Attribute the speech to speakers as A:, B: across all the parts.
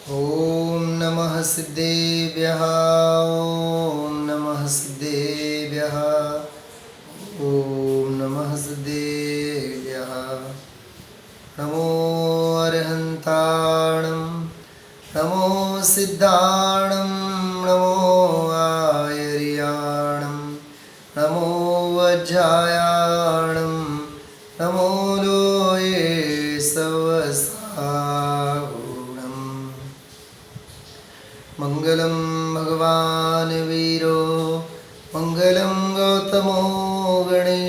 A: ॐ नमः सिद्धेभ्यः ॐ नमः सिद्धेभ्यः ॐ नमः सिद्धेभ्यः। नमो अरहन्ताणं नमो सिद्धाणं नमो आयर्याणं नमो वज्रायाणं नमो लोये सवसागुणम्। मंगलं भगवान् वीरो मंगलं गौतमो गणे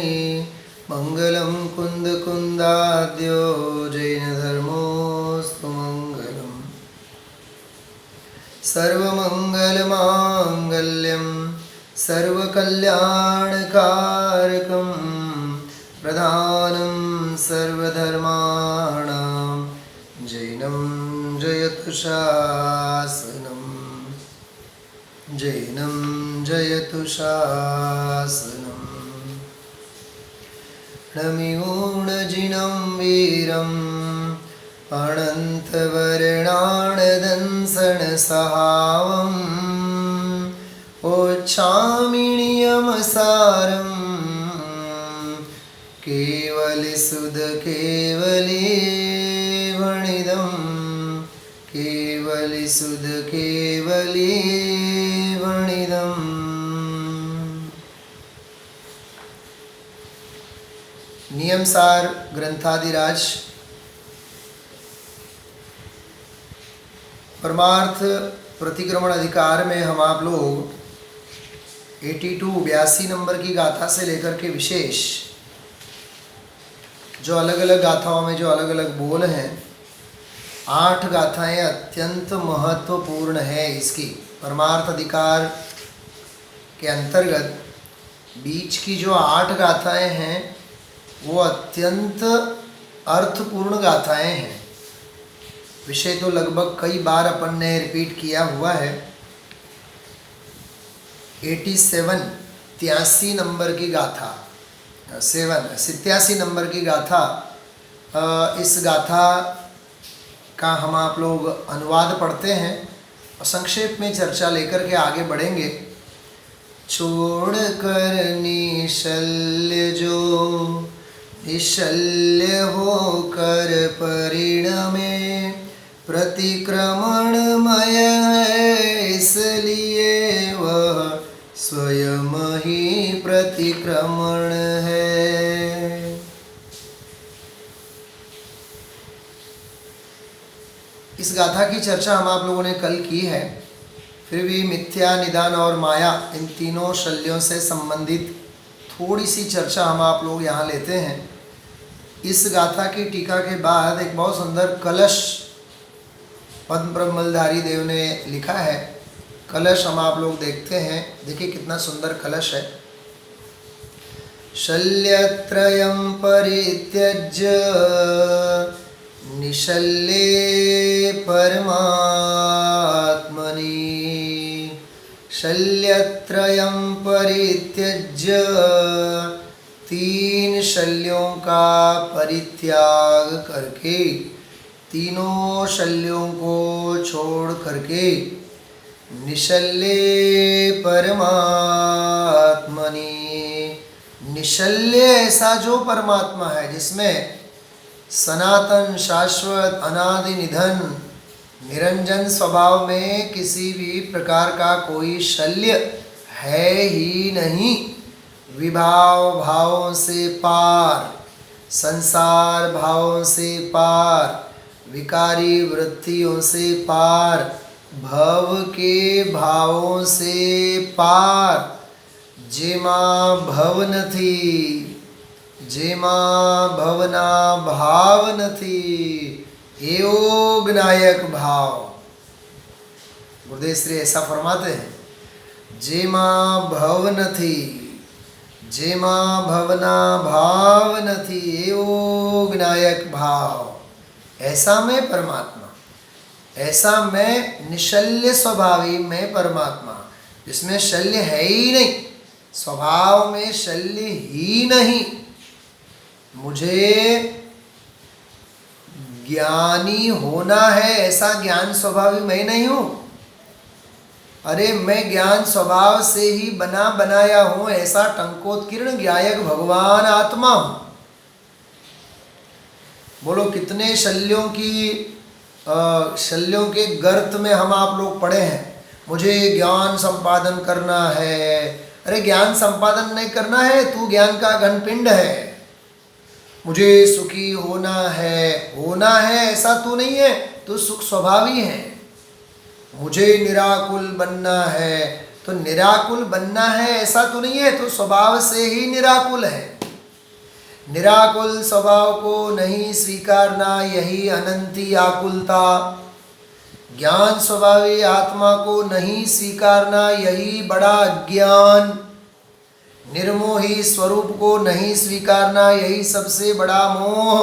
A: मंगलं कुन्दकुन्दाद्यो जैनधर्मोऽस्तु मङ्गलम्। सर्वमङ्गलमाङ्गल्यं सर्वकल्याणकारकं प्रधानं सर्वधर्माणां जैनं जयतु शासनम् जैनं जयतु शासनम्। नमिगुणजिनं वीरम् अनन्तवर्णाणदंसनसहावम् ओच्छामिनियमसारं केवलिसुधकेवलीवणिदं केवलिसुधकेवलीवणिदम्। नियमसार ग्रंथादिराज परमार्थ प्रतिक्रमण अधिकार में हम आप लोग 82 नंबर की गाथा से लेकर के विशेष जो अलग अलग गाथाओं में जो अलग अलग बोल हैं 8 गाथाएं अत्यंत महत्वपूर्ण है। इसकी परमार्थ अधिकार के अंतर्गत बीच की जो 8 गाथाएं हैं वो अत्यंत अर्थपूर्ण गाथाएं हैं। विषय तो लगभग कई बार अपन ने रिपीट किया हुआ है। 87 नंबर की गाथा 87 नंबर की गाथा, इस गाथा का हम आप लोग अनुवाद पढ़ते हैं और संक्षेप में चर्चा लेकर के आगे बढ़ेंगे। छोड़ कर निशल्य जो निशल्य होकर परिणमे प्रतिक्रमणमय है, इसलिए वह स्वयं ही प्रतिक्रमण है। इस गाथा की चर्चा हम आप लोगों ने कल की है। फिर भी मिथ्या, निदान और माया इन तीनों शल्यों से संबंधित थोड़ी सी चर्चा हम आप लोग यहाँ लेते हैं। इस गाथा की टीका के बाद एक बहुत सुंदर कलश पद्म ब्रह्मलधारी देव ने लिखा है। कलश हम आप लोग देखते हैं। देखिए कितना सुंदर कलश है। शल्यत्रयं परित्यज्य निशल्ये परमात्मनि शल्यत्रयं परित्यज्य 3 शल्यों का परित्याग करके, तीनों शल्यों को छोड़ करके निशल्ये परमात्मनि, निशल्य ऐसा जो परमात्मा है जिसमें सनातन शाश्वत अनादि निधन निरंजन स्वभाव में किसी भी प्रकार का कोई शल्य है ही नहीं। विभाव भावों से पार, संसार भावों से पार, विकारी वृत्तियों से पार, भव के भावों से पार, जेमा भव नथी जेमा भवना भाव नथी एवं नायक भाव। गुरुदेव श्री ऐसा फरमाते हैं, जेमा भव नथी जेमा भवना भाव नथी एवं नायक भाव। ऐसा मैं परमात्मा, ऐसा मैं निशल्य स्वभावी मैं परमात्मा जिसमें शल्य है ही नहीं, स्वभाव में शल्य ही नहीं। मुझे ज्ञानी होना है ऐसा ज्ञान स्वभावी मैं नहीं हूं। अरे मैं ज्ञान स्वभाव से ही बना बनाया हूं ऐसा टंकोत्कीर्ण ज्ञायक भगवान आत्मा हूं। बोलो कितने शल्यों के गर्त में हम आप लोग पड़े हैं। मुझे ज्ञान संपादन करना है। अरे ज्ञान संपादन नहीं करना है, तू ज्ञान का घनपिंड है। मुझे सुखी होना है ऐसा तू नहीं है, तू सुख स्वभावी है। मुझे निराकुल बनना है, तो निराकुल बनना है ऐसा तू नहीं है, तू स्वभाव से ही निराकुल है। निराकुल स्वभाव को नहीं स्वीकारना यही अनंती आकुलता। ज्ञान स्वभावी आत्मा को नहीं स्वीकारना यही बड़ा अज्ञान। निर्मोही स्वरूप को नहीं स्वीकारना यही सबसे बड़ा मोह।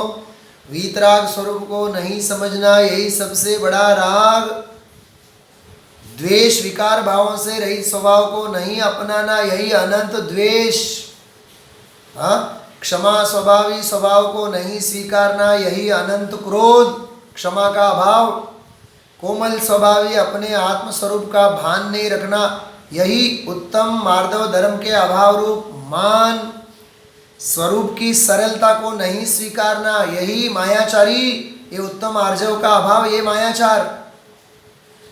A: वीतराग स्वरूप को नहीं समझना यही सबसे बड़ा राग। द्वेष विकार भावों से रहित स्वभाव को नहीं अपनाना यही अनंत द्वेष। क्षमा स्वभावी स्वभाव को नहीं स्वीकारना यही अनंत क्रोध, क्षमा का अभाव। कोमल स्वभावी अपने आत्म स्वरूप का भान नहीं रखना यही उत्तम मार्दव धर्म के अभाव रूप मान। स्वरूप की सरलता को नहीं स्वीकारना यही मायाचारी, ये उत्तम आर्जव का अभाव, ये मायाचार।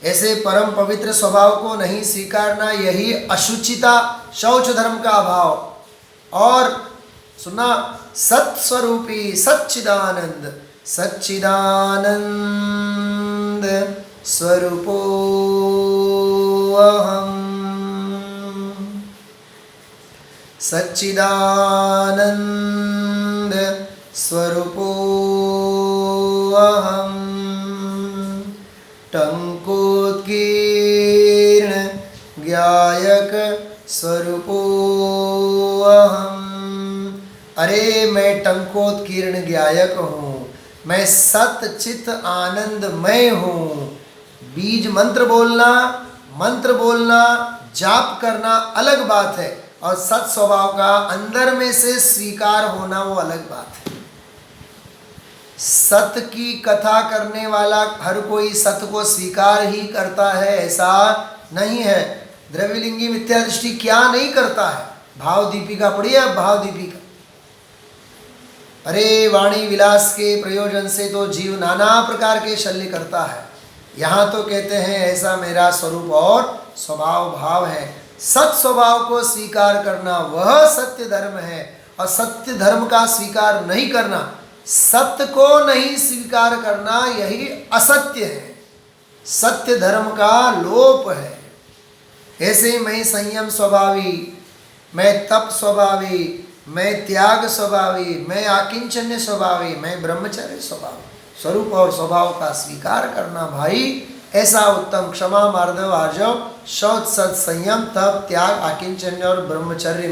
A: ऐसे परम पवित्र स्वभाव को नहीं स्वीकारना यही अशुचिता, शौच धर्म का अभाव। और सुना, सत्स्वरूपी सच्चिदानंद, सच्चिदानंद स्वरूपो अहम्, सच्चिदानंद स्वरूपो अहम्, टंकोत्कीर्ण ज्ञायक स्वरूपो अहम्। अरे मैं टंकोत्कीर्ण ज्ञायक हूँ, मैं सत चित आनंदमय हूँ। बीज मंत्र बोलना जाप करना अलग बात है, और सत स्वभाव का अंदर में से स्वीकार होना वो अलग बात है। सत की कथा करने वाला हर कोई सत को स्वीकार ही करता है ऐसा नहीं है। द्रव्यलिंगी मिथ्या दृष्टि क्या नहीं करता है। भाव दीपिका पढ़िए अब, भाव दीपिका। अरे वाणी विलास के प्रयोजन से तो जीव नाना प्रकार के शल्य करता है। यहाँ तो कहते हैं ऐसा मेरा स्वरूप और स्वभाव भाव है। सत स्वभाव को स्वीकार करना वह सत्य धर्म है, और सत्य धर्म का स्वीकार नहीं करना, सत्य को नहीं स्वीकार करना यही असत्य है, सत्य धर्म का लोप है। ऐसे मैं संयम स्वभावी, मैं तप स्वभावी, मैं त्याग स्वभावी, मैं आकिंचन्य स्वभावी, मैं ब्रह्मचर्य स्वभावी। स्वरूप और स्वभाव का स्वीकार करना भाई, ऐसा उत्तम क्षमा मार्दव आर्जव शौच सत संयम तप त्याग आकिंचन्य और ब्रह्मचर्य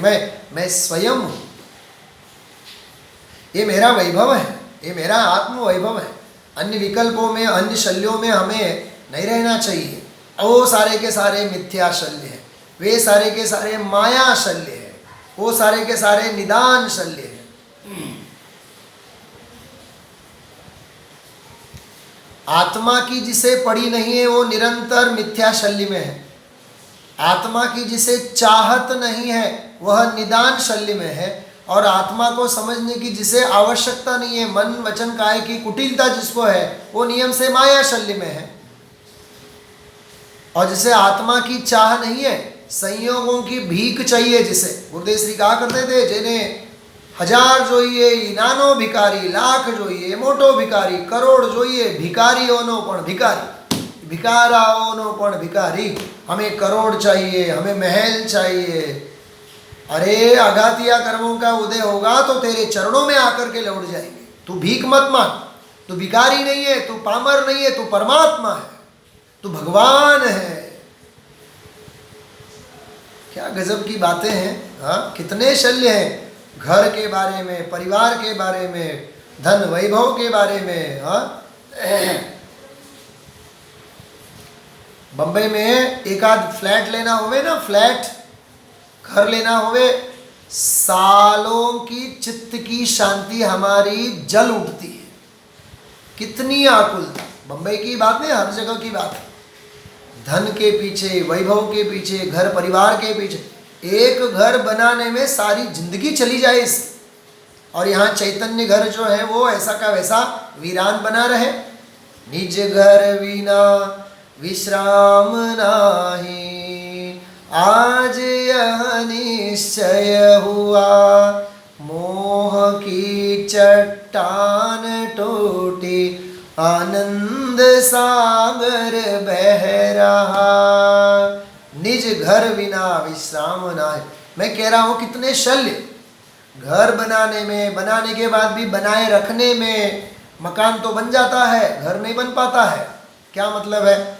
A: मैं स्वयं हूँ। ये मेरा वैभव है, ये मेरा आत्म वैभव है। अन्य विकल्पों में, अन्य शल्यों में हमें नहीं रहना चाहिए। वो सारे के सारे मिथ्या शल्य है, वे सारे के सारे माया शल्य है, वो सारे के सारे निदान शल्य है। आत्मा की जिसे पड़ी नहीं है वो निरंतर मिथ्या शल्य में है। आत्मा की जिसे चाहत नहीं है वह निदान शल्य में है। और आत्मा को समझने की जिसे आवश्यकता नहीं है, मन वचन काय की कुटिलता जिसको है, वो नियम से माया शल्य में है। और जिसे आत्मा की चाह नहीं है, संयोगों की भीख चाहिए, जिसे गुरुदेव श्री कहा करते थे, जिन्हें 1000 જોઈએ નાનો ભિખારી, લાખ જોઈએ મોટો ભિખારી, કરોડ જોઈએ ભિખારીઓનો પણ ભિખારી, भिखाराओनो पण भिखारी। हमें करोड़ चाहिए, हमें महल चाहिए। अरे आघातिया कर्मों का उदय होगा तो तेरे चरणों में आकर के लौट जाएंगे। तू भीख मत मांग, तू भिखारी नहीं है, तू पामर नहीं है, तू परमात्मा है, तू भगवान है। क्या गजब की बातें हैं। हाँ, कितने शल्य हैं, घर के बारे में, परिवार के बारे में, धन वैभव के बारे में। हाँ, बम्बई में एक आध फ्लैट लेना होवे ना, फ्लैट घर लेना होवे, सालों की चित्त की शांति हमारी जल उठती है। कितनी आकुलता। बंबई की बात नहीं, हर जगह की बात है। धन के पीछे, वैभव के पीछे, घर परिवार के पीछे, एक घर बनाने में सारी जिंदगी चली जाए इस, और यहाँ चैतन्य घर जो है वो ऐसा का वैसा वीरान बना रहे। निज घर विना विश्राम नाही, आज यह निश्चय हुआ, मोह की चट्टान टूटी, आनंद सागर बह रहा। निज घर बिना विश्राम ना है। मैं कह रहा हूं कितने शल्य घर बनाने में, बनाने के बाद भी बनाए रखने में। मकान तो बन जाता है, घर नहीं बन पाता है। क्या मतलब है?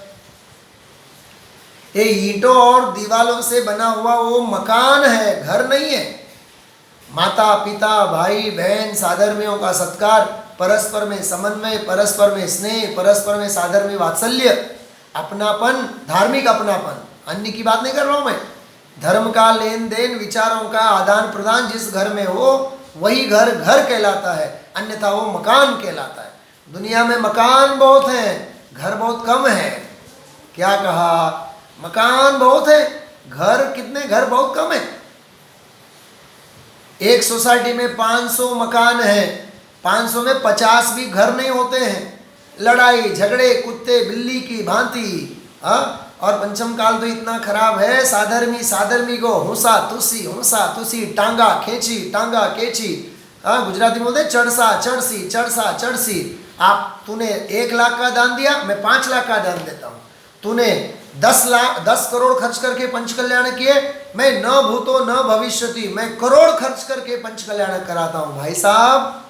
A: ये ईंटों और दीवालों से बना हुआ वो मकान है, घर नहीं है। माता पिता, भाई बहन, साधर्मियों का सत्कार, परस्पर में समन्वय, परस्पर में स्नेह, परस्पर में साधर्म्य वात्सल्य, अपनापन, धार्मिक अपनापन, अन्य की बात नहीं कर रहा हूं मैं। धर्म का लेन देन, विचारों का आदान प्रदान जिस घर में हो वही घर घर कहलाता है, अन्यथा वो मकान कहलाता है। दुनिया में मकान बहुत हैं, घर बहुत कम है। क्या कहा? मकान बहुत है, घर कितने? घर बहुत कम है। एक सोसाइटी में 500 मकान है, 500 में 50 भी घर नहीं होते हैं। लड़ाई झगड़े कुत्ते बिल्ली की भांति। और पंचम काल तो इतना खराब है, साधर्मी साधर्मी को हुंसा तुसी, टांगा खेची। गुजराती में बोलते चढ़सा चढ़सी। आप तूने 1 लाख का दान दिया, मैं 5 लाख का दान देता हूँ। तूने 10 करोड़ खर्च करके पंच कल्याण किए, मैं न भूतो न भविष्यति, मैं करोड़ खर्च करके पंच कल्याण कराता हूँ। भाई साहब,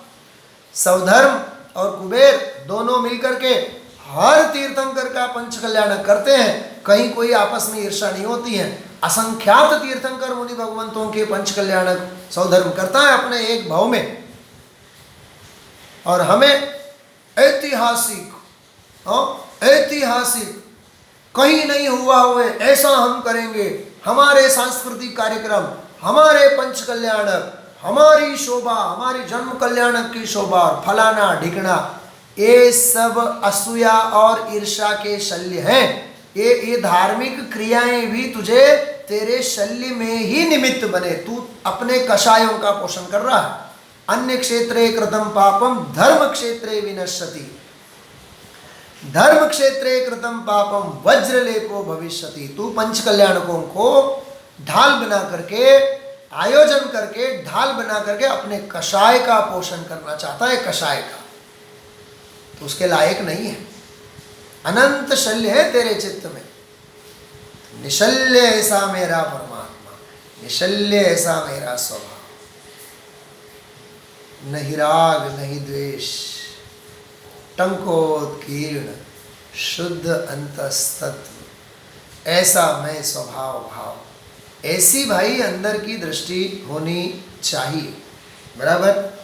A: सौधर्म और कुबेर दोनों मिलकर के हर तीर्थंकर का पंच कल्याण करते हैं। कहीं कोई आपस में ईर्ष्या नहीं होती है। असंख्यात तीर्थंकर मुनि भगवंतों के पंच कल्याण सौधर्म करता है अपने एक भाव में। और हमें ऐतिहासिक कहीं नहीं हुआ हुए ऐसा हम करेंगे। हमारे सांस्कृतिक कार्यक्रम, हमारे पंच कल्याण, हमारी शोभा, हमारी जन्म कल्याण की शोभा, फलाना ढिकना, ये सब असूया और ईर्ष्या के शल्य हैं। ये धार्मिक क्रियाएं भी तुझे तेरे शल्य में ही निमित्त बने। तू अपने कषायों का पोषण कर रहा है। अन्य क्षेत्रे कृतं पापम धर्म क्षेत्रे विनश्यति, धर्म क्षेत्रे कृतं पापम वज्रलेपो भविष्यति। तू पंच कल्याणकों को ढाल बना करके, आयोजन करके, ढाल बना करके अपने कषाय का पोषण करना चाहता है। कषाय का तो उसके लायक नहीं है। अनंत शल्य है तेरे चित्त में। निशल्य ऐसा मेरा परमात्मा, निशल्य ऐसा मेरा स्वभाव, नहीं राग नहीं द्वेष, टंकोत्कीर्ण शुद्ध अंतस्तत्व, ऐसा मैं स्वभाव भाव। ऐसी भाई अंदर की दृष्टि होनी चाहिए। बराबर।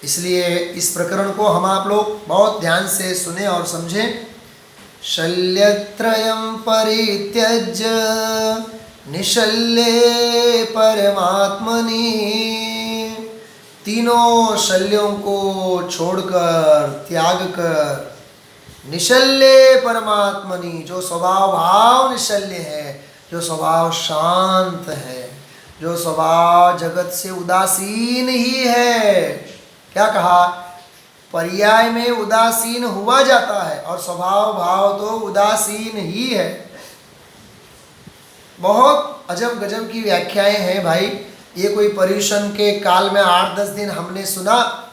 A: इसलिए इस प्रकरण को हम आप लोग बहुत ध्यान से सुने और समझें। शल्यत्रयं परित्यज्य निशल्ये परमात्मनि, तीनों शल्यों को छोड़कर, त्याग कर, निशल्ये परमात्मनि, जो स्वभाव भाव निशल्य है, जो स्वभाव शांत है, जो स्वभाव जगत से उदासीन ही है। क्या कहा? पर्याय में उदासीन हुआ जाता है और स्वभाव भाव तो उदासीन ही है। बहुत अजब गजब की व्याख्याएं हैं भाई। ये कोई पर्यूषण के काल में 8-10 दिन हमने सुना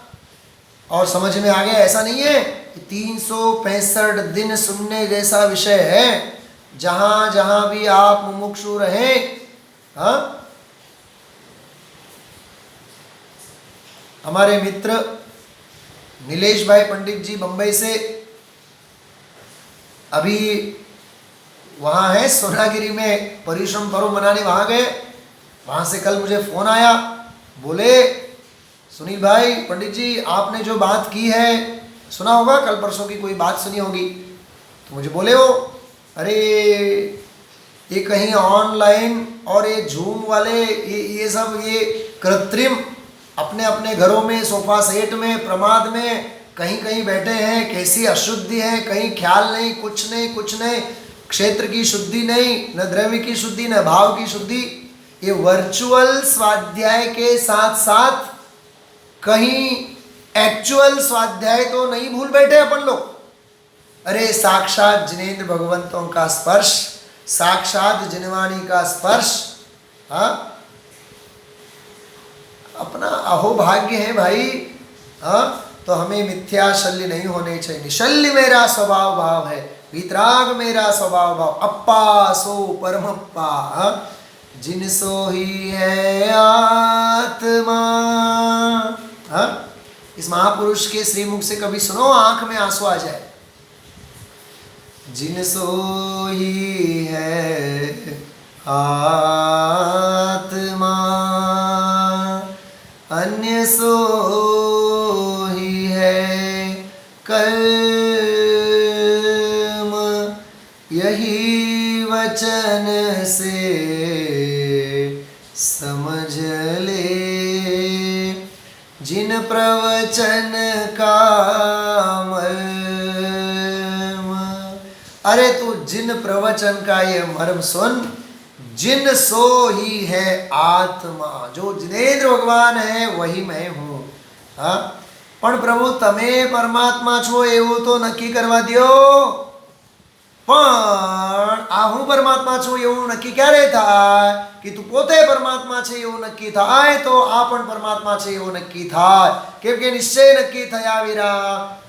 A: और समझ में आ गया, ऐसा नहीं है। 365 दिन सुनने जैसा विषय है। जहां जहां भी आप मुमुक्षु रहें, हाँ, हमारे मित्र नीलेश भाई पंडित जी बंबई से अभी वहाँ है सोनागिरी में, पर्युषण पर्व मनाने वहाँ गए। वहाँ से कल मुझे फ़ोन आया, बोले सुनील भाई पंडित जी आपने जो बात की है, सुना होगा, कल परसों की कोई बात सुनी होगी। तो मुझे बोले वो, अरे ये कहीं ऑनलाइन और ये झूम वाले ये सब ये कृत्रिम अपने अपने घरों में सोफा सेट में प्रमाद में कहीं कहीं बैठे हैं, कैसी अशुद्धि है, कहीं ख्याल नहीं, कुछ नहीं कुछ नहीं, क्षेत्र की शुद्धि नहीं, न द्रव्य की शुद्धि, न भाव की शुद्धि। ये वर्चुअल स्वाध्याय के साथ साथ कहीं एक्चुअल स्वाध्याय तो नहीं भूल बैठे अपन लोग। अरे साक्षात जिनेंद्र भगवंतों का स्पर्श, साक्षात जिनवाणी का स्पर्श, हाँ अपना अहोभाग्य है भाई। हाँ तो हमें मिथ्या शल्य नहीं होने चाहिए। निशल्य मेरा स्वभाव भाव है, वितराग मेरा स्वभाव भाव, अप्पा सो परमप्पा, जिनसो ही है आत्मा। हाँ इस महापुरुष के श्रीमुख से कभी सुनो, आंख में आंसू आ जाए। जिनसो ही है आत्मा, अन्य सो ही है कर्म, यही वचन से समझ ले, जिन प्रवचन का मर्म। अरे तू जिन प्रवचन का ये मर्म सुन, जिन सो ही है आत्मा, जो जिनेंद्र भगवान है वही मैं हूँ। हाँ पण प्रभु तमे परमात्मा छो एवं तो नक्की करवा दियो, पण आ हूँ परमात्मा छो एवं नक्की क्यारे थाय कि तू पोते परमात्मा छे एवं नक्की थाय तो आ पण परमात्मा छे एवं नक्की थाय। केम के निश्चय नक्की थया विना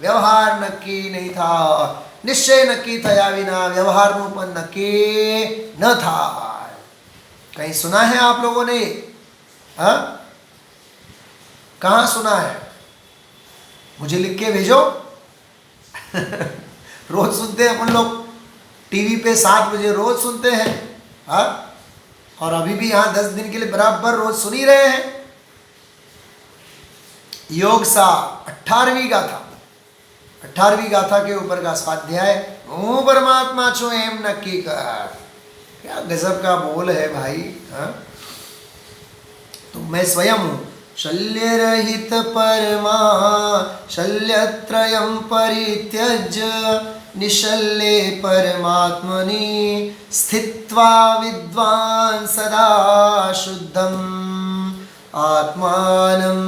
A: व्यवहार नक्की नहीं था, निश्चय नक्की थया विना व्यवहार नु पण नक्की न था। कहीं सुना है आप लोगों ने? हाँ कहाँ सुना है? मुझे लिख के भेजो। रोज सुनते हैं अपन लोग टीवी पे 7 बजे रोज सुनते हैं। हाँ और अभी भी यहाँ 10 दिन के लिए बराबर रोज सुन ही रहे हैं। योग सा 18वीं गाथा, 18वीं गाथा के ऊपर का स्वाध्याय, हूँ परमात्मा छो एम नक्की कर। क्या गजब का बोल है भाई। हाँ तो मैं स्वयं हूँ शल्य रहित परमा, शल्यत्रयं परित्यज्य निशल्ये परमात्मनि स्थित्वा विद्वान् सदा शुद्धम् आत्मानं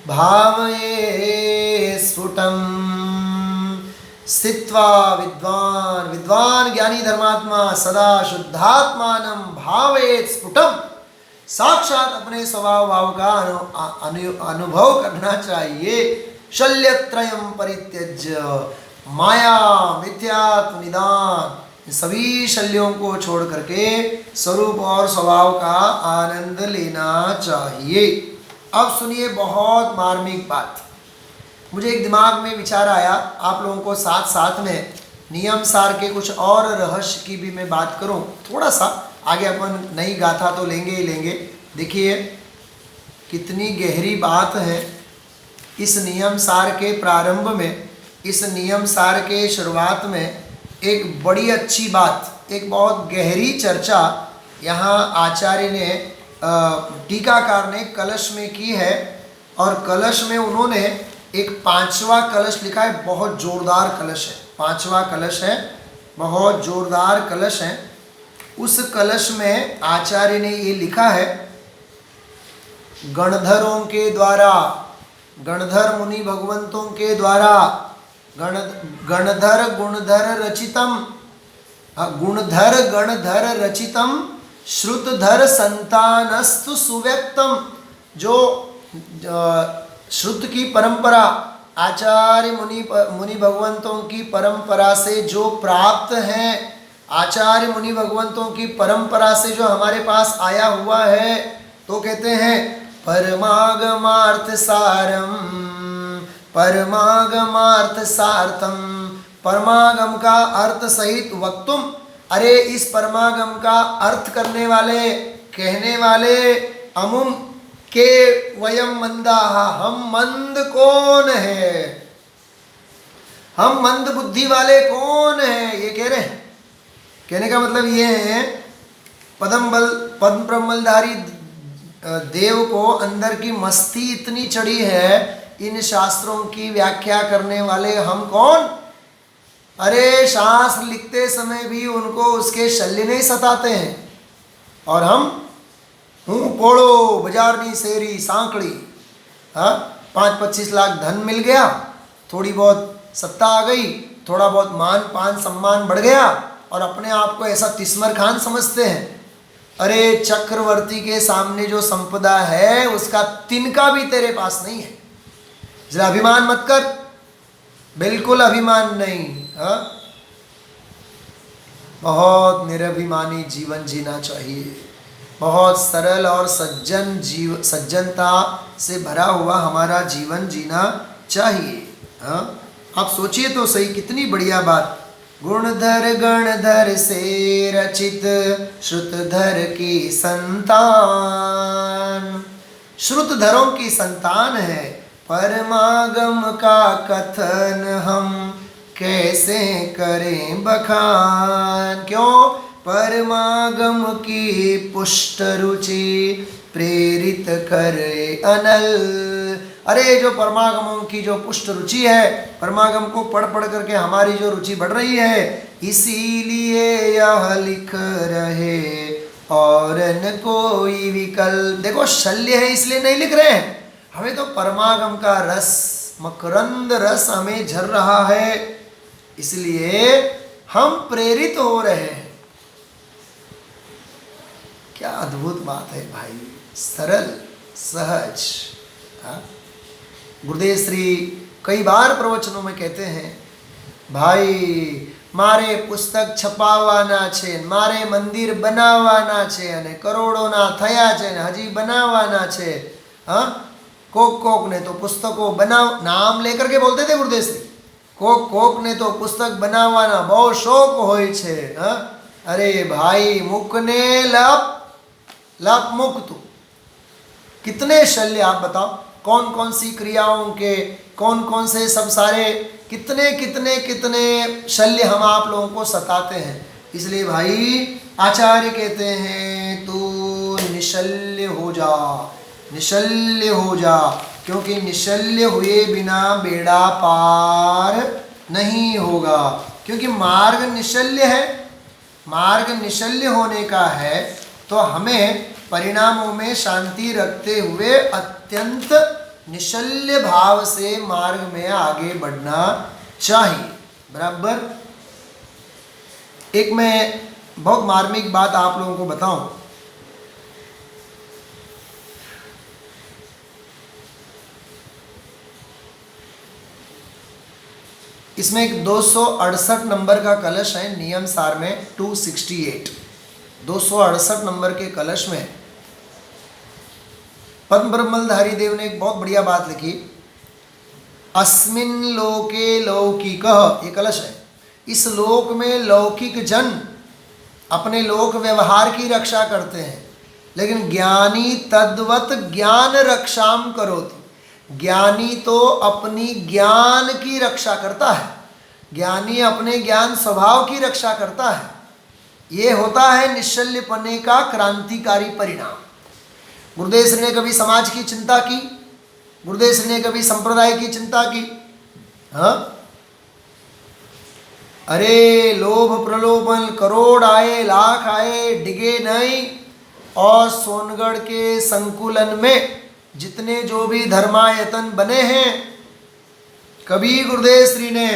A: भावये स्फुटम्। स्थित्वा विद्वान, विद्वान ज्ञानी धर्मात्मा सदा शुद्धात्मानं भावयेत् स्फुटम्, साक्षात अपने स्वभाव भाव का अनुभव करना चाहिए। शल्यत्रयं परित्यज्य, माया मिथ्यात्व निदान, सभी शल्यों को छोड़ करके स्वरूप और स्वभाव का आनंद लेना चाहिए। अब सुनिए बहुत मार्मिक बात। मुझे एक दिमाग में विचार आया, आप लोगों को साथ साथ में नियम सार के कुछ और रहस्य की भी मैं बात करूं। थोड़ा सा आगे अपन नई गाथा तो लेंगे ही लेंगे। देखिए कितनी गहरी बात है। इस नियम सार के प्रारंभ में, इस नियम सार के शुरुआत में एक बड़ी अच्छी बात, एक बहुत गहरी चर्चा यहाँ आचार्य ने, टीकाकार ने कलश में की है। और कलश में उन्होंने एक 5वां कलश लिखा है, बहुत जोरदार कलश है। 5वां कलश है, बहुत जोरदार कलश है। उस कलश में आचार्य ने ये लिखा है, गणधरों के द्वारा, गणधर मुनि भगवंतों के द्वारा, गणधर गुणधर रचितम, गुणधर गणधर रचितम श्रुतधर संतानस्तु सुव्यक्तम। जो श्रुत की परंपरा, आचार्य मुनि भगवंतों की परंपरा से जो प्राप्त है, आचार्य मुनि भगवंतों की परंपरा से जो हमारे पास आया हुआ है, तो कहते हैं परमागमार्थ सारम, परमागमार्थ सार्थम, परमागम का अर्थ सहित वक्तुम। अरे इस परमागम का अर्थ करने वाले, कहने वाले, अमुम के वयम मंदाः, हम मंद कौन है, हम मंद बुद्धि वाले कौन है, ये कह रहे हैं। कहने का मतलब ये है, पद्म ब्रह्मलधारी देव को अंदर की मस्ती इतनी चढ़ी है इन शास्त्रों की व्याख्या करने वाले हम कौन? अरे शास्त्र लिखते समय भी उनको उसके शल्य नहीं सताते हैं, और हम हूँ पोड़ो बाजारनी शेरी सांकड़ी। हाँ, 5-25 लाख धन मिल गया, थोड़ी बहुत सत्ता आ गई, थोड़ा बहुत मान पान सम्मान बढ़ गया, और अपने आप को ऐसा तिस्मर खान समझते हैं। अरे चक्रवर्ती के सामने जो संपदा है उसका तिनका भी तेरे पास नहीं है। जरा अभिमान मत कर, बिल्कुल अभिमान नहीं। हाँ, बहुत निरभिमानी जीवन जीना चाहिए, बहुत सरल और सज्जनता से भरा हुआ हमारा जीवन जीना चाहिए। हाँ, आप सोचिए तो सही, कितनी बढ़िया बात। गुणधर गणधर से रचित श्रुतधर की संतान, श्रुतधरों की संतान है। परमागम का कथन हम कैसे करें बखान, क्यों? परमागम की पुष्ट रुचि प्रेरित करे अनल। अरे जो परमागमों की जो पुष्ट रुचि है, परमागम को पढ़ पढ़ करके हमारी जो रुचि बढ़ रही है, इसीलिए यह लिख रहे और न कोई विकल्प। देखो शल्य है इसलिए नहीं लिख रहे हैं, हमें तो परमागम का रस, मकरंद रस हमें झर रहा है, इसलिए हम प्रेरित हो रहे हैं। क्या अद्भुत बात है भाई, सरल सहज। हाँ? गुरुदेव श्री कई बार प्रवचनों में कहते हैं, भाई मारे पुस्तक छपावाना छे, मारे मंदिर बनावाना छे, अने करोड़ोना थया छे ने हजी बनावाना छे। हाँ, कोक ने तो पुस्तकों बनाव, नाम लेकर के बोलते थे गुरुदेव श्री, कोक ने तो पुस्तक बनावाना बहुत शौक होय छे। हाँ, अरे भाई मुकने लप मुक्त, कितने शल्य आप बताओ, कौन कौन सी क्रियाओं के कौन कौन से सब सारे कितने कितने कितने शल्य हम आप लोगों को सताते हैं। इसलिए भाई आचार्य कहते हैं तू निशल्य हो जा, निशल्य हो जा, क्योंकि निशल्य हुए बिना बेड़ा पार नहीं होगा। क्योंकि मार्ग निशल्य है, मार्ग निशल्य होने का है, तो हमें परिणामों में शांति रखते हुए अत्यंत निशल्य भाव से मार्ग में आगे बढ़ना चाहिए। बराबर। एक मैं बहुत मार्मिक बात आप लोगों को बताऊं, इसमें एक 268 नंबर का कलश है नियम सार में 268, 268 नंबर के कलश में पद्म ब्रह्मलधारी देव ने एक बहुत बढ़िया बात लिखी। अस्मिन लोके लौकिकः, ये कलश है, इस लोक में लौकिक जन अपने लोक व्यवहार की रक्षा करते हैं, लेकिन ज्ञानी तद्वत ज्ञान रक्षाम करोति। ज्ञानी तो अपनी ज्ञान की रक्षा करता है, ज्ञानी अपने ज्ञान स्वभाव की रक्षा करता है। ये होता है निश्चल्यपने का क्रांतिकारी परिणाम। गुरुदेव श्री ने कभी समाज की चिंता की, गुरुदेव श्री ने कभी संप्रदाय की चिंता की? हाँ, अरे लोभ प्रलोभन, करोड़ आए लाख आए डिगे नहीं। और सोनगढ़ के संकुलन में जितने जो भी धर्मायतन बने हैं, कभी गुरुदेव श्री ने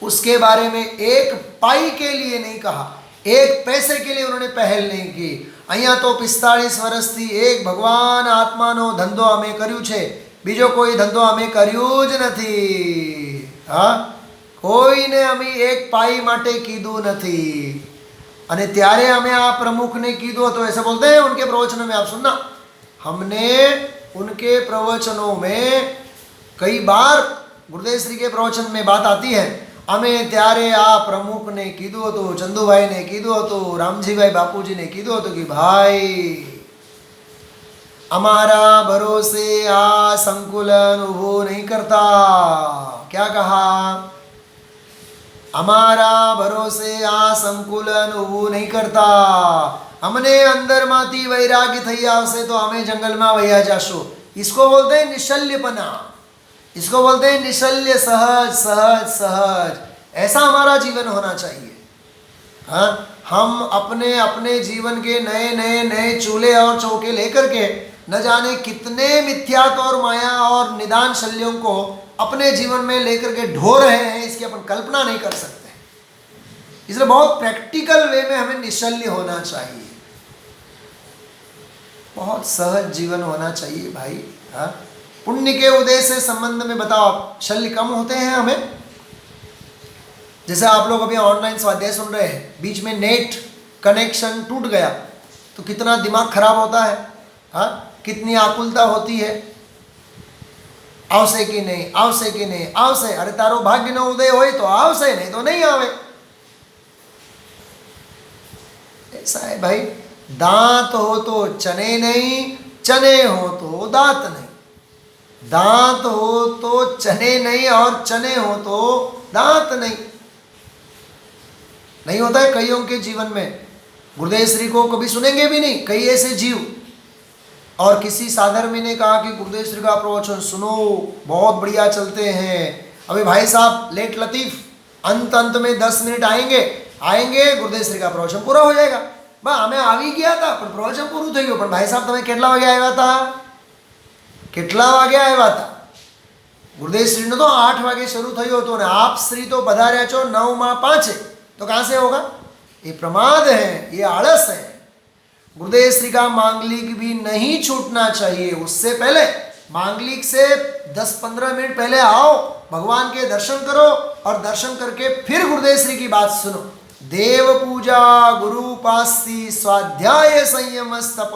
A: उसके बारे में एक पाई के लिए नहीं कहा, एक पैसे के लिए उन्होंने पहल नहीं की। અહીંયા તો 45 વર્ષથી એક ભગવાન આત્માનો ધંધો અમે કર્યું છે, બીજો કોઈ ધંધો અમે કર્યું જ નથી। હા, કોઈને અમે એક પાઈ માટે કીધું નથી। અને ત્યારે અમે આ પ્રમુખને કીધું હતો, ऐसे बोलते हैं उनके प्रवचनों में, आप सुनना, हमने उनके प्रवचनों में कई बार गुरुदेव श्री के प्रवचन में बात आती है, અમે ત્યારે આ પ્રમુખને કીધું હતું, ચંદુભાઈને કીધું હતું, રામજીભાઈ બાપુજીને કીધું હતું કે ભાઈ અમારા ભરોસે આ સંકુલન ઊભું નહીં કરતા। क्या कहा? અમારા ભરોસે આ સંકુલન ઊભું નહીં કરતા। અમને અંદરમાંથી વૈરાગ્ય થઈ આવશે તો અમે જંગલમાં વયા જશું। इसको बोलते हैं निशल्यपना, इसको बोलते हैं निशल्य, सहज सहज सहज। ऐसा हमारा जीवन होना चाहिए। हाँ, हम अपने अपने जीवन के नए नए नए चूल्हे और चौके लेकर के न जाने कितने मिथ्यात्व और माया और निदान शल्यों को अपने जीवन में लेकर के ढो रहे हैं, इसकी अपन कल्पना नहीं कर सकते। इसलिए बहुत प्रैक्टिकल वे में हमें निशल्य होना चाहिए, बहुत सहज जीवन होना चाहिए भाई। हाँ, पुण्य के उदय से संबंध में बताओ, शल्य कम होते हैं हमें। जैसे आप लोग अभी ऑनलाइन स्वाध्याय सुन रहे हैं, बीच में नेट कनेक्शन टूट गया तो कितना दिमाग खराब होता है। हाँ, कितनी आकुलता होती है, आवसे कि नहीं, आवसे कि नहीं, आवसे, अरे तारो भाग्य न उदय होए तो आवसे, नहीं तो नहीं आवे। ऐसा है भाई, दांत हो तो चने नहीं, चने हो तो दांत नहीं, दांत हो तो चने नहीं और चने हो तो दांत नहीं। नहीं होता है कईयों के जीवन में। गुरुदेव श्री को कभी सुनेंगे भी नहीं कई ऐसे जीव। और किसी साधर्मी ने कहा कि गुरुदेव श्री का प्रवचन सुनो, बहुत बढ़िया चलते हैं। अभी भाई साहब लेट लतीफ अंत में 10 मिनट आएंगे गुरुदेव श्री का प्रवचन पूरा हो जाएगा। बा हमें આવી ગયા હતા પણ પ્રવચન પૂરું થઈ ગયું, પણ ભાઈ સાહેબ તમે કેટલા વાગે આવ્યા હતા? કેટલા વાગે આવ્યા હતા? ગુરુદેવ શ્રીનો તો 8 વાગે શરૂ થયો હતો ને આપ શ્રી તો પધાર્યા છો 9:05, तो कहाँ से होगा? ये प्रमाद है, ये आलस है। गुरुदेव श्री का मांगलिक भी नहीं छूटना चाहिए। उससे पहले मांगलिक से 10-15 मिनट पहले आओ, भगवान के दर्शन करो और दर्शन करके फिर गुरुदेव श्री की बात सुनो। देव पूजा, गुरु उपास्ति, स्वाध्याय संयम तप,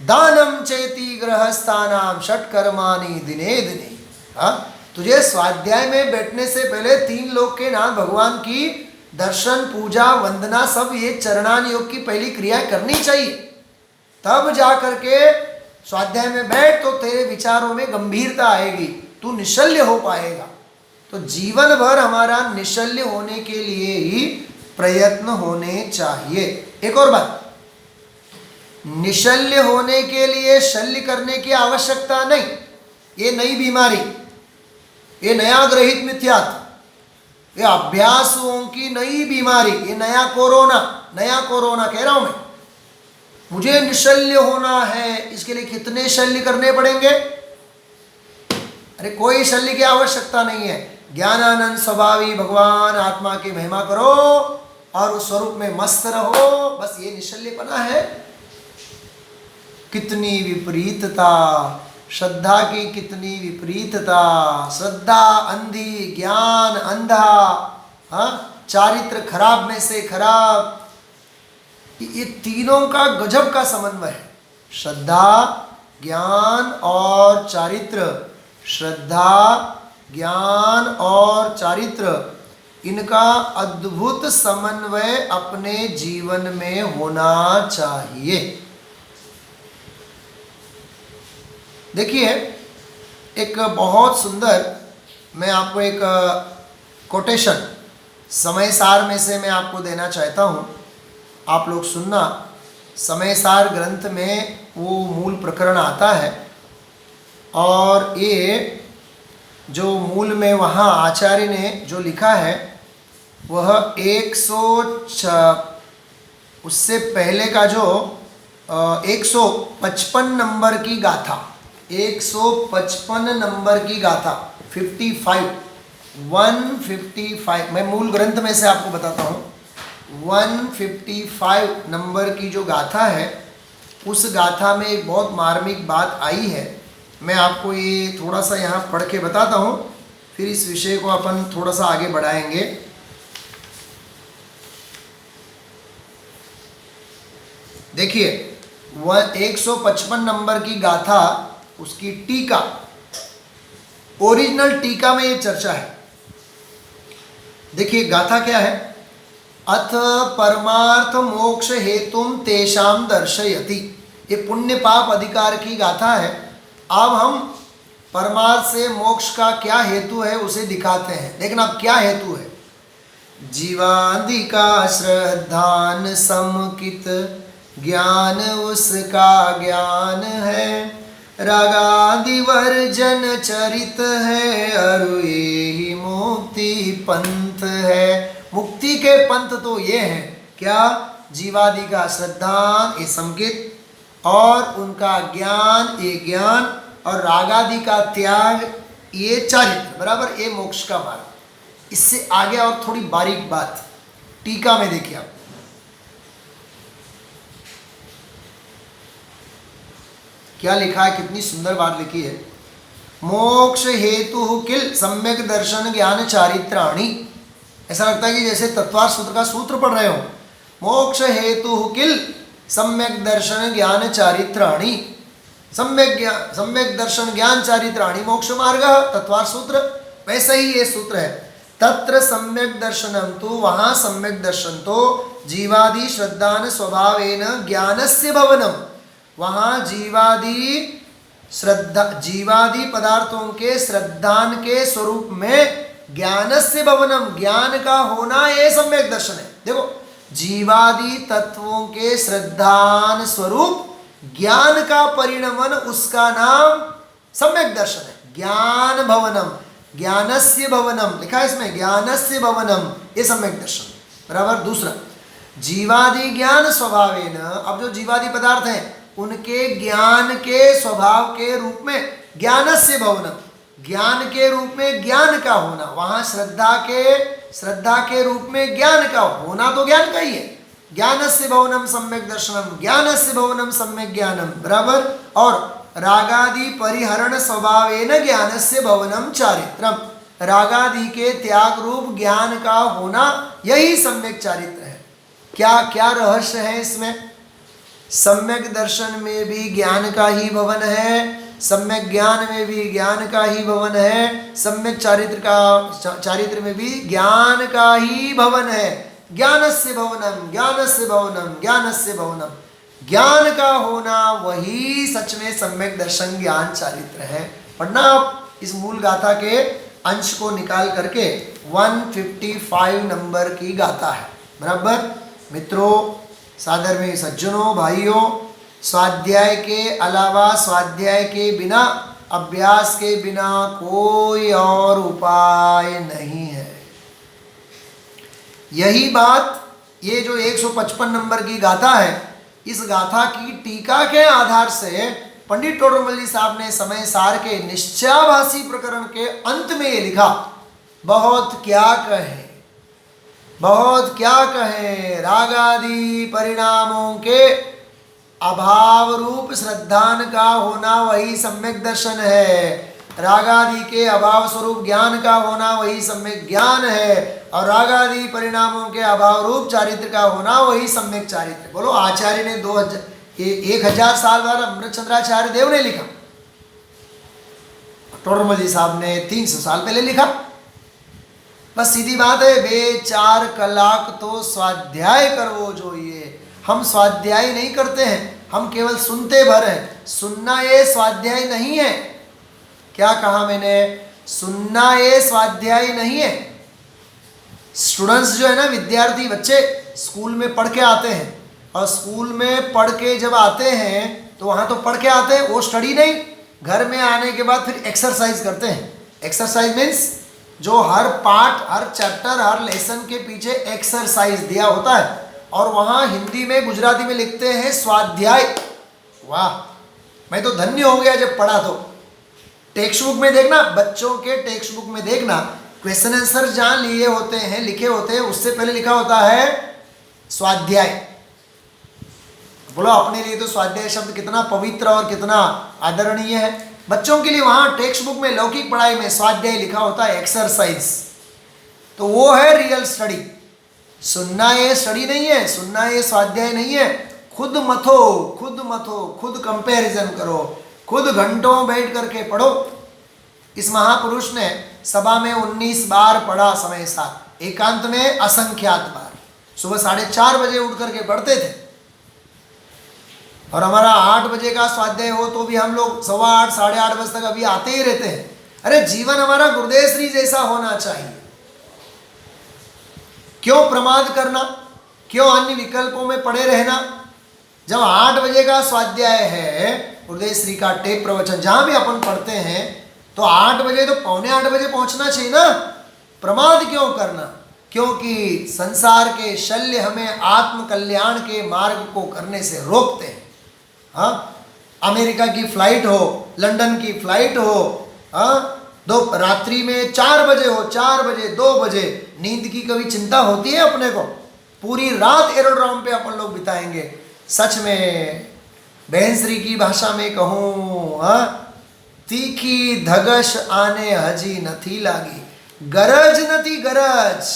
A: दानम चेति गृहस्थानाम षट्कर्माणि दिने दिने। हाँ, तुझे स्वाध्याय में बैठने से पहले 3 लोक के नाम भगवान की दर्शन, पूजा, वंदना, सब ये चरणान योग की पहली क्रिया करनी चाहिए। तब जा करके स्वाध्याय में बैठ तो तेरे विचारों में गंभीरता आएगी, तू निशल्य हो पाएगा। तो जीवन भर हमारा निशल्य होने के लिए ही प्रयत्न होने चाहिए। एक और बात, निशल्य होने के लिए शल्य करने की आवश्यकता नहीं। ये नई बीमारी, ये नया ग्रहित मिथ्यात्व, ये अभ्यासुओं की नई बीमारी, ये नया कोरोना कह रहा हूं मैं। मुझे निशल्य होना है, इसके लिए कितने शल्य करने पड़ेंगे? अरे कोई शल्य की आवश्यकता नहीं है। ज्ञानानंद स्वभावी भगवान आत्मा की महिमा करो और उस स्वरूप में मस्त रहो, बस ये निशल्यपना है। कितनी विपरीतता, श्रद्धा की कितनी विपरीतता। श्रद्धा अंधी, ज्ञान अंधा, हाँ, चारित्र खराब में से खराब। ये तीनों का गजब का समन्वय है, श्रद्धा, ज्ञान और चारित्र। श्रद्धा, ज्ञान और चारित्र, इनका अद्भुत समन्वय अपने जीवन में होना चाहिए। देखिए, एक बहुत सुंदर, मैं आपको एक कोटेशन समय सार में से मैं आपको देना चाहता हूँ, आप लोग सुनना। समय सार ग्रंथ में वो मूल प्रकरण आता है और ये जो मूल में वहाँ आचार्य ने जो लिखा है वह 106, उससे पहले का जो 155 नंबर की गाथा, 155 नंबर की गाथा, 155, मैं मूल ग्रंथ में से आपको बताता हूँ। 155 नंबर की जो गाथा है, उस गाथा में एक बहुत मार्मिक बात आई है। मैं आपको ये थोड़ा सा यहाँ पढ़ के बताता हूँ, फिर इस विषय को अपन थोड़ा सा आगे बढ़ाएंगे। देखिए, 155 नंबर की गाथा, उसकी टीका, ओरिजिनल टीका में ये चर्चा है। देखिए गाथा क्या है? अथ परमार्थ मोक्ष हेतुम तेषाम दर्शयति। ये पुण्य पाप अधिकार की गाथा है। अब हम परमार्थ से मोक्ष का क्या हेतु है उसे दिखाते हैं। लेकिन अब क्या हेतु है? जीवादिका श्रद्धान समकित ज्ञान उसका ज्ञान है, रागादि वर्जन चरित है, अरु ही मुक्ति पंथ है। मुक्ति के पंथ तो ये है क्या? जीवादि का श्रद्धान ये संकेत और उनका ज्ञान ये ज्ञान और रागादि का त्याग ये चारित्र, बराबर, ये मोक्ष का मार्ग। इससे आगे और थोड़ी बारीक बात टीका में देखिए आप। क्या लिखा है, कितनी सुंदर बात लिखी है। मोक्ष हेतु किल सम्यक दर्शन ज्ञान चारित्राणि। ऐसा लगता है कि जैसे तत्वार सूत्र का सूत्र पढ़ रहे हो। मोक्ष हेतु किल सम्यक दर्शन ज्ञान चारित्राणि। सम्यक दर्शन ज्ञान चारित्राणि मोक्ष मार्ग, तत्वार सूत्र। वैसे ही ये सूत्र है। तत्र सम्यक दर्शनम तो, वहाँ सम्यक दर्शन तो जीवादि श्रद्धान स्वभावेन ज्ञानस्य भवनम, वहाँ जीवादि पदार्थों के श्रद्धान के स्वरूप में ज्ञानस्य भवनम, ज्ञान का होना ये सम्यक दर्शन है। देखो, जीवादि तत्वों के श्रद्धान स्वरूप ज्ञान का परिणमन, उसका नाम सम्यक दर्शन है। ज्ञान भवनम, ज्ञानस्य भवनम लिखा है इसमें, ज्ञानस्य भवनम ये सम्यक दर्शन, बराबर। दूसरा, जीवादि ज्ञान स्वभावेन, अब जो जीवादि पदार्थ हैं उनके ज्ञान के स्वभाव के रूप में ज्ञानस्य भवनम, ज्ञान के रूप में ज्ञान का होना, वहां श्रद्धा के रूप में ज्ञान का होना तो ज्ञान का ही है। ज्ञानस्य भवनम सम्यक दर्शनम, ज्ञानस्य भवनम सम्यक ज्ञानम, बराबर। और रागादि परिहरण स्वभावेन ज्ञानस्य भवनम चारित्रम, रागादि के त्याग रूप ज्ञान का होना यही सम्यक चारित्र है। क्या क्या रहस्य है इसमें? सम्यक दर्शन में भी ज्ञान का ही भवन है, सम्यक ज्ञान में भी ज्ञान का ही भवन है, सम्यक चारित्र में भी ज्ञान का ही भवन है। ज्ञानस्य भवनम, ज्ञानस्य भवनम, ज्ञानस्य भवनम, ज्ञान का होना वही सच में सम्यक दर्शन ज्ञान चारित्र है। पढ़ना आप इस मूल गाथा के अंश को निकाल करके 155 नंबर की गाथा है, बराबर। मित्रों, सादर में सज्जनों, भाइयों, स्वाध्याय के अलावा, स्वाध्याय के बिना, अभ्यास के बिना कोई और उपाय नहीं है। यही बात ये जो 155 नंबर की गाथा है, इस गाथा की टीका के आधार से पंडित टोडरमल जी साहब ने समय सार के निश्चयाभासी प्रकरण के अंत में ये लिखा, बहुत क्या कहें, बहुत क्या कहें। रागादि परिणामों के अभाव रूप श्रद्धान का होना वही सम्यक दर्शन है, रागादि के अभाव स्वरूप ज्ञान का होना वही सम्यक ज्ञान है, और रागादि परिणामों के अभाव रूप चारित्र का होना वही सम्यक चारित्र। बोलो, आचार्य ने 1000 साल बाद अमृतचंद्राचार्य देव ने लिखा, टोडरमल जी साहब ने 300 साल पहले लिखा। बस सीधी बात है, बे 4 कलाक तो स्वाध्याय करवो जोइए। हम स्वाध्याय नहीं करते हैं, हम केवल सुनते भर हैं। सुनना ये स्वाध्याय नहीं है। क्या कहा मैंने? सुनना ये स्वाध्याय नहीं है। स्टूडेंट्स जो है ना, विद्यार्थी बच्चे स्कूल में पढ़ के आते हैं, और स्कूल में पढ़ के जब आते हैं तो वहाँ तो पढ़ के आते हैं, वो स्टडी नहीं। घर में आने के बाद फिर एक्सरसाइज करते हैं। एक्सरसाइज मीन्स जो हर पार्ट, हर चैप्टर, हर लेसन के पीछे एक्सरसाइज दिया होता है, और वहाँ हिंदी में, गुजराती में लिखते हैं स्वाध्याय। वाह, मैं तो धन्य हो गया जब पढ़ा। तो टेक्स्ट बुक में देखना, बच्चों के टेक्स्ट बुक में देखना, क्वेश्चन आंसर जहाँ लिए होते हैं, लिखे होते हैं, उससे पहले लिखा होता है स्वाध्याय। बोलो, अपने लिए तो स्वाध्याय शब्द कितना पवित्र और कितना आदरणीय है। बच्चों के लिए वहाँ टेक्स्ट बुक में, लौकिक पढ़ाई में स्वाध्याय लिखा होता है एक्सरसाइज। तो वो है रियल स्टडी। सुनना ये स्टडी नहीं है, सुनना ये स्वाध्याय नहीं है। खुद मथो, खुद मथो, खुद कंपैरिजन करो, खुद घंटों बैठ करके पढ़ो। इस महापुरुष ने सभा में 19 बार पढ़ा समय साथ, एकांत में असंख्यात बार। सुबह 4:30 बजे उठ करके पढ़ते थे, और हमारा 8 बजे का स्वाध्याय हो तो भी हम लोग 8:15, 8:30 बजे तक अभी आते ही रहते हैं। अरे जीवन हमारा गुरुदेव श्री जैसा होना चाहिए। क्यों प्रमाद करना, क्यों अन्य विकल्पों में पड़े रहना? जब 8 बजे का स्वाध्याय है, गुरुदेव श्री का टेप प्रवचन जहां भी अपन पढ़ते हैं तो 8 बजे तो 7:45 पहुंचना चाहिए ना। प्रमाद क्यों करना? क्योंकि संसार के शल्य हमें आत्म कल्याण के मार्ग को करने से रोकते हैं। हाँ, अमेरिका की फ्लाइट हो, लंदन की फ्लाइट हो, हाँ, दो रात्रि में 4 बजे हो, 4 बजे 2 बजे, नींद की कभी चिंता होती है अपने को? पूरी रात एरोड्रोम पे अपन लोग बिताएंगे। सच में बहन श्री की भाषा में कहूँ, हाँ, तीखी धगश आने हजी नथी लागी, गरज नथी गरज।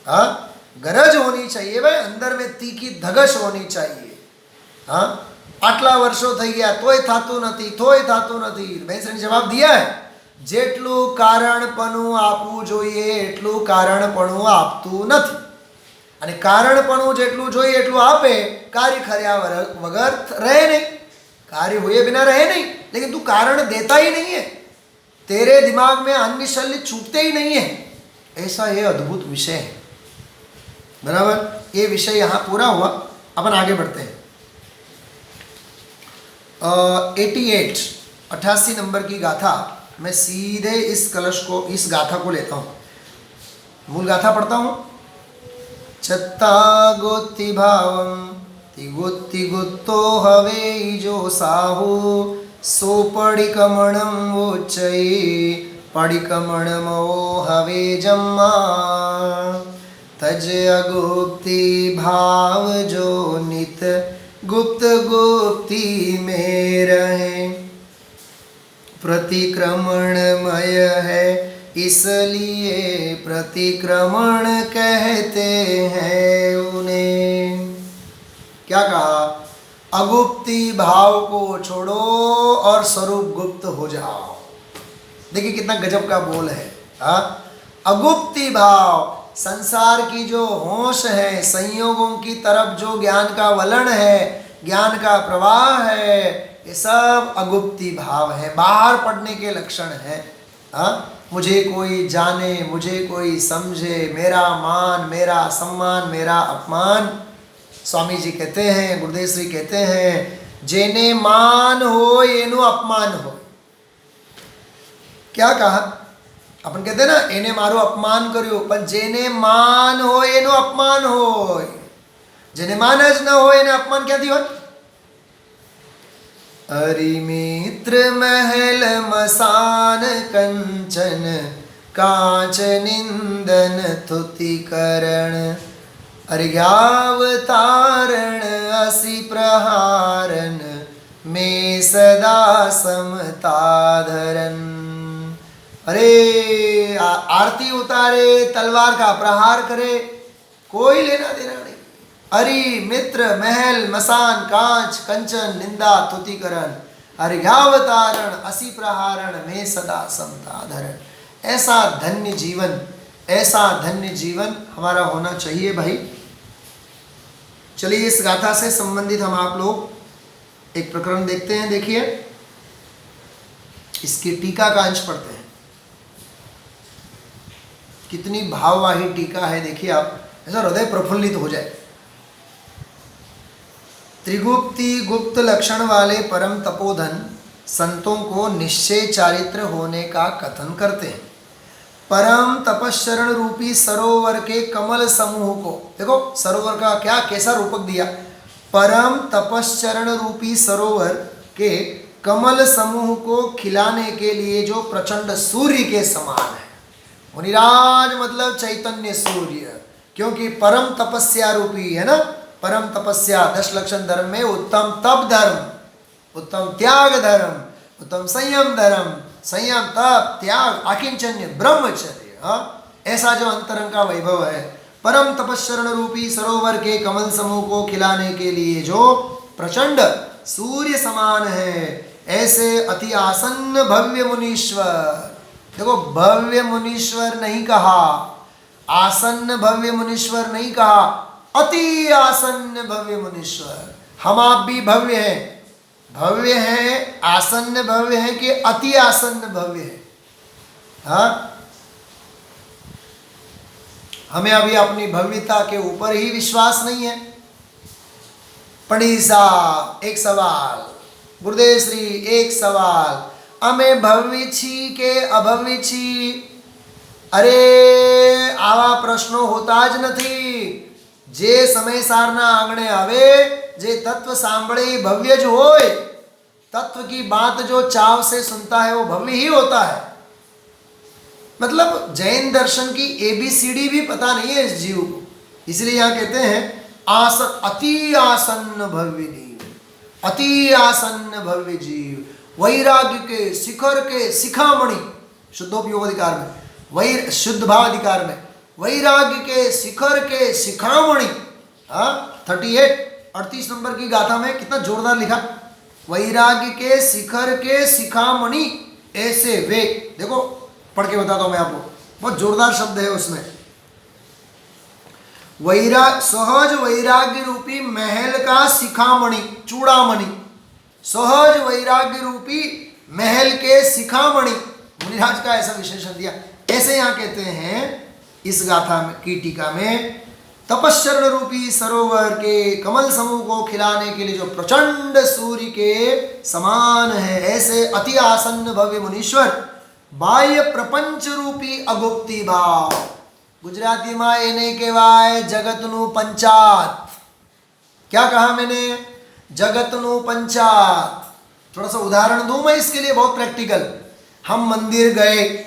A: हाँ, गरज होनी चाहिए भाई, अंदर में तीखी धगश होनी चाहिए। हाँ, आटला वर्षो થઈ ગયા તોય થાતું નથી। બેસણે જવાબ દિયા है, જેટલું કારણપણું આપવું જોઈએ એટલું કારણપણું આપતું નથી, અને કારણપણું જેટલું જોઈએ એટલું આપે, કાર્ય કર્યા વગર રહે નહીં, कार्य हुए बिना रहे नहीं। लेकिन तू कारण देता ही नहीं है, तेरे दिमाग में अन्य शल्य छूटते ही नहीं है। ऐसा ये अद्भुत विषय है। बराबर, ये विषय यहाँ पूरा हुआ। अपन आगे बढ़ते हैं। 88 नंबर की गाथा, मैं सीधे इस कलश को, इस गाथा को लेता हूँ। मूल गाथा पढ़ता हूँ। छत्ता गोत्ति भावम तिगुत्ति गुत्तो हवे जो साहू, सो पडिकमणम वोच्चये पडिकमणमो हवे जम्मा, तज अगुप्ति भाव जो नित गुप्त गुप्ति में रहे, प्रतिक्रमणमय है इसलिए प्रतिक्रमण कहते हैं उन्हें। क्या कहा? अगुप्ति भाव को छोड़ो और स्वरूप गुप्त हो जाओ। देखिए कितना गजब का बोल है। हाँ, अगुप्ति भाव, संसार की जो होश है, संयोगों की तरफ जो ज्ञान का वलन है, ज्ञान का प्रवाह है, ये सब अगुप्ति भाव है, बाहर पड़ने के लक्षण है। हाँ, मुझे कोई जाने, मुझे कोई समझे, मेरा मान, मेरा सम्मान, मेरा अपमान। स्वामी जी कहते हैं, गुरुदेव श्री कहते हैं, जेने मान हो एनु अपमान हो। क्या कहा? अपन कहते हैं ना, एने मारो अपमान करियो, पर जेने मान हो एनु अपमान हो। जेने मान ज न हो एने अपमान क्या थी? अरि मित्र महल मसान कंचन, कांच निंदन तुतिकरण, अर्घ्यावतारण असि प्रहारन, में सदा समता धरन। अरे आरती उतारे, तलवार का प्रहार करे, कोई लेना देना नहीं। अरि मित्र महल मसान कांच कंचन निंदा तुतिकरण, अर्घ्यावतारण असि प्रहारण, में सदा समता धरण। ऐसा धन्य जीवन, ऐसा धन्य जीवन हमारा होना चाहिए भाई। चलिए इस गाथा से संबंधित हम आप लोग एक प्रकरण देखते हैं। देखिए, इसकी टीका का अंश पढ़ते हैं। कितनी भाववाही टीका है, देखिए आप, ऐसा हृदय प्रफुल्लित हो जाए। त्रिगुप्ति गुप्त लक्षण वाले परम तपोधन संतों को निश्चय चारित्र होने का कथन करते हैं। परम तपश्चरण रूपी सरोवर के कमल समूह को, देखो सरोवर का क्या कैसा रूपक दिया। परम तपश्चरण रूपी सरोवर के कमल समूह को खिलाने के लिए जो प्रचंड सूर्य के समान है। मुनिराज मतलब चैतन्य सूर्य, क्योंकि परम तपस्या रूपी है ना। परम तपस्या 10 लक्षण धर्म में उत्तम तप धर्म, उत्तम त्याग धर्म, उत्तम संयम धर्म, संयम तप त्याग आकिंचन्य ब्रह्मचर्य। हाँ, ऐसा जो अंतरंग का वैभव है। परम तपश्चरण रूपी सरोवर के कमल समूह को खिलाने के लिए जो प्रचंड सूर्य समान है, ऐसे अति आसन्न भव्य मुनीश्वर। देखो, भव्य मुनीश्वर नहीं कहा, आसन्न भव्य मुनीश्वर नहीं कहा, अति आसन्न भव्य मुनीश्वर। हम आप भी भव्य हैं, भव्य है, आसन्न भव्य है कि अति आसन्न भव्य है। हाँ, हमें अभी अपनी भव्यता के ऊपर ही विश्वास नहीं है। पढ़ी साहब, एक सवाल, गुरुदेव श्री एक सवाल, अमे भव्य छी के अभव्य छी? अरे आवा प्रश्नो होता ज નથી। જે સમયસારના આંગણે આવે, જે तत्व सांभळे भव्य जो होय, तत्व की बात जो चाव से सुनता है वो भव्य ही होता है। मतलब जैन दर्शन की ABCD भी पता नहीं है इस जीव को, इसलिए यहाँ कहते हैं अति आसन्न भव्य जीव, अति आसन्न भव्य जीव, वैराग्य के शिखर के शिखामणि, शुद्धोपयोग अधिकार में, शुद्ध भाव अधिकार में, वैराग्य के शिखर के शिखामणि। 38 नंबर की गाथा में कितना जोरदार लिखा, वैराग्य के शिखर के शिखामणि ऐसे वे। देखो पढ़ के बताता हूं मैं आपको, बहुत जोरदार शब्द है उसमें। सहज वैराग्य रूपी महल का शिखामणि, चूड़ामणि, सहज वैराग्य रूपी महल के शिखामणि, मुनिराज का ऐसा विशेषण दिया। ऐसे यहाँ कहते हैं इस गाथा में की टीका में, तपश्चरण रूपी सरोवर के कमल समूह को खिलाने के लिए जो प्रचंड सूर्य के समान है, ऐसे अति आसन्न भव्य मुनीश्वर बाह्य प्रपंच रूपी अगुप्ति भाव। गुजराती में ये नहीं कहवाय जगतनु पंचात। क्या कहा मैंने? जगतनु पंचात। थोड़ा सा उदाहरण दूं मैं इसके लिए, बहुत प्रैक्टिकल। हम मंदिर गए,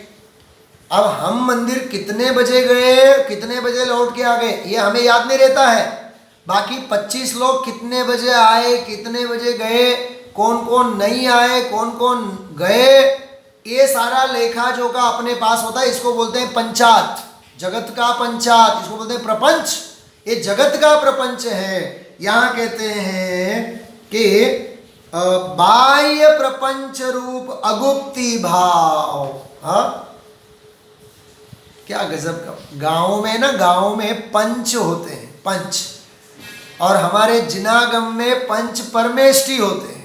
A: अब हम मंदिर कितने बजे गए, कितने बजे लौट के आ गए, ये हमें याद नहीं रहता है। बाकी 25 लोग कितने बजे आए, कितने बजे गए, कौन कौन नहीं आए, कौन कौन गए, ये सारा लेखा जोखा अपने पास होता है। इसको बोलते हैं पंचात, जगत का पंचात, इसको बोलते हैं प्रपंच। ये जगत का प्रपंच है। यहाँ कहते हैं कि बाह्य प्रपंच रूप अगुप्ति भाव। हाँ, क्या गजब का। गाँव में ना, गाँव में पंच होते हैं, पंच, और हमारे जिनागम में पंच परमेष्टि होते हैं।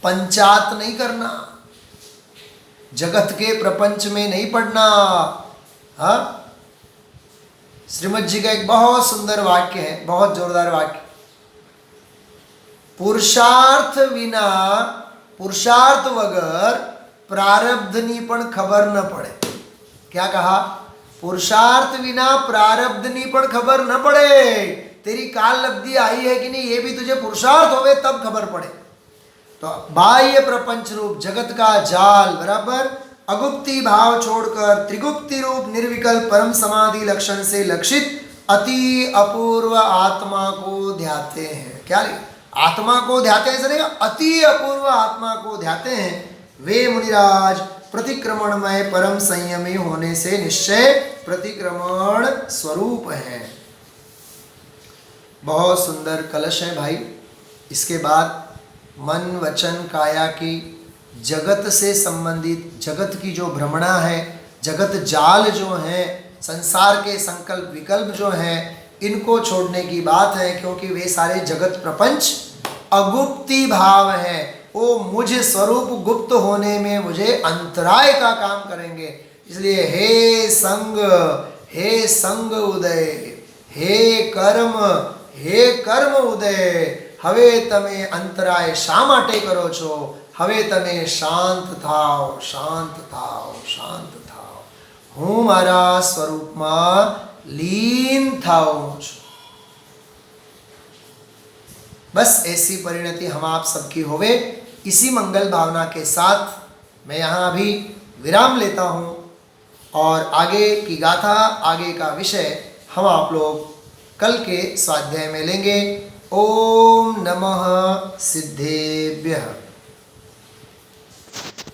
A: पंचात नहीं करना, जगत के प्रपंच में नहीं पढ़ना। श्रीमद जी का एक बहुत सुंदर वाक्य है, बहुत जोरदार वाक्य, पुरुषार्थ विना, पुरुषार्थ वगर प्रारब्धनी पण खबर न पड़े। क्या कहा? पुरुषार्थ विना प्रारब्धनी पण खबर न पड़े। तेरी काल लब्धि आई है कि नहीं, ये भी तुझे पुरुषार्थ होवे तब खबर पड़े। तो बाह्य प्रपंच रूप जगत का जाल बराबर अगुप्ति भाव छोड़कर त्रिगुप्ति रूप निर्विकल्प परम समाधि लक्षण से लक्षित अति अपूर्व आत्मा को ध्याते हैं। क्या लिखा? आत्मा को ध्याते हैं, नहीं, अति अपूर्व आत्मा को ध्याते हैं। वे मुनिराज प्रतिक्रमणमय परम संयमी होने से निश्चय प्रतिक्रमण स्वरूप है। बहुत सुंदर कलश है भाई। इसके बाद मन वचन काया की जगत से संबंधित, जगत की जो भ्रमणा है, जगत जाल जो है, संसार के संकल्प विकल्प जो हैं, इनको छोड़ने की बात है, क्योंकि वे सारे जगत प्रपंच अगुप्ति भाव है। वो मुझ स्वरूप गुप्त होने में मुझे अंतराय का काम करेंगे। इसलिए हे संग उदय, हे कर्म उदय, हवे तमे अंतराय शा माटे करो छो? हवे तमे शांत थाओ, शांत थाओ, शांत थाओ। हूँ मारा स्वरूप में लीन थाओ छो। बस ऐसी परिणति हम आप सबकी होवे। इसी मंगल भावना के साथ मैं यहाँ अभी विराम लेता हूँ, और आगे की गाथा, आगे का विषय हम आप लोग कल के स्वाध्याय में लेंगे। ओम नमः सिद्धेभ्यः।